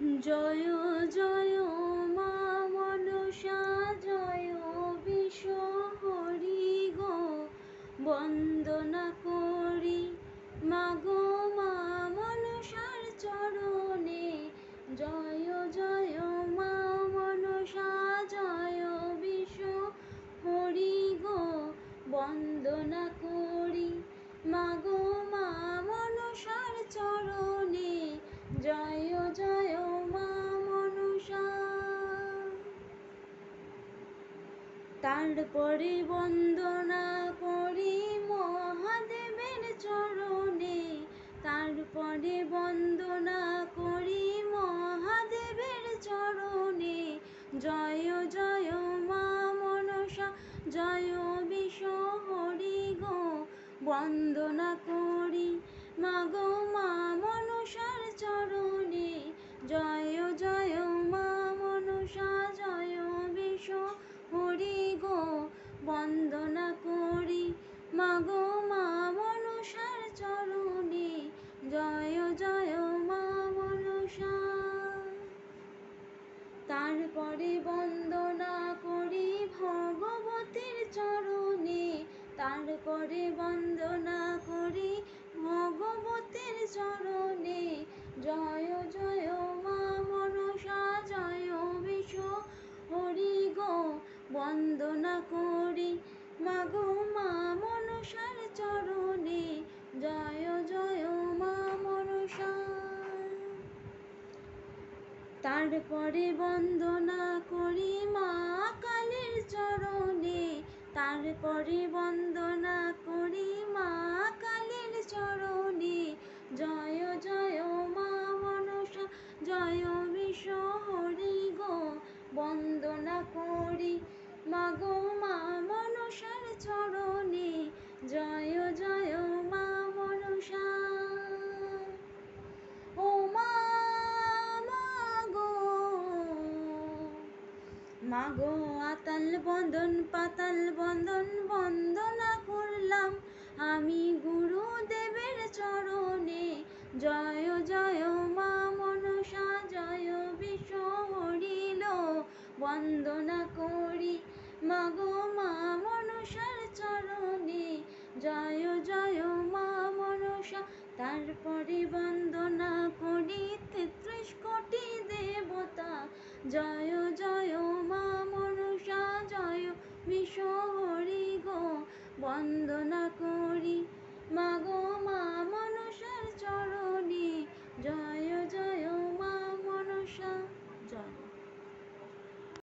জয় জয় মা মনসা জয় বিশ্ব হরি গো বন্দনা করি মাগো মা মনসার চরণে। জয় জয় মা মনসা জয় বিশ্ব হরি গো বন্দনা করি মাগো মা মনসার চরণে। জয় জয় মা মনসা। তারপরে বন্দনা করি মহাদেবের চরণে। তারপরে বন্দনা করি মহাদেবের চরণে। জয় জয় মা মনসা জয় বিশ্ব হরি গো বন্দনা করি মাগো মা মনসার চরণে। জয় জয় মা মনসা জয় বিশ্ব হরি গো বন্দনা করি মাগো মা মনসার চরণে। জয় জয় মা মনসা। তারপরে বন্দনা করি ভগবতীর চরণে। তারপরে বন্দনা করি ভগবতীর চরণে। জয় জয় মা মনসা জয় বিশ্ব হরি গো বন্দনা করি মাগো মা মনসার চরণে। জয় জয় মা মনসা। তারপরে বন্দনা করি মা কালীর চরণে। তারপরে বন্দনা করি মা কালীর চরণে। জয় জয় মা মনসা জয় বিশ্ব হরি গো বন্দনা করি মাগো মা মনসার চরণে। জয় জয় মা মনসা। ও মা মাগো আতাল বন্দন পাতাল বন্দন বন্দনা করলাম আমি গুরুদেবের চরণে। জয় জয় মা মনসা জয় বিশ্ব হরিল বন্দনা করি মাগো মা মনসার চরণে। জয় জয় মা মনসা। তারপরে বন্দনা করি ৩৩ কোটি দেবতা। জয় জয় মা মনসা জয় বিশ্ব হরি গো বন্দনা করি মাগো মা মনসার চরণে।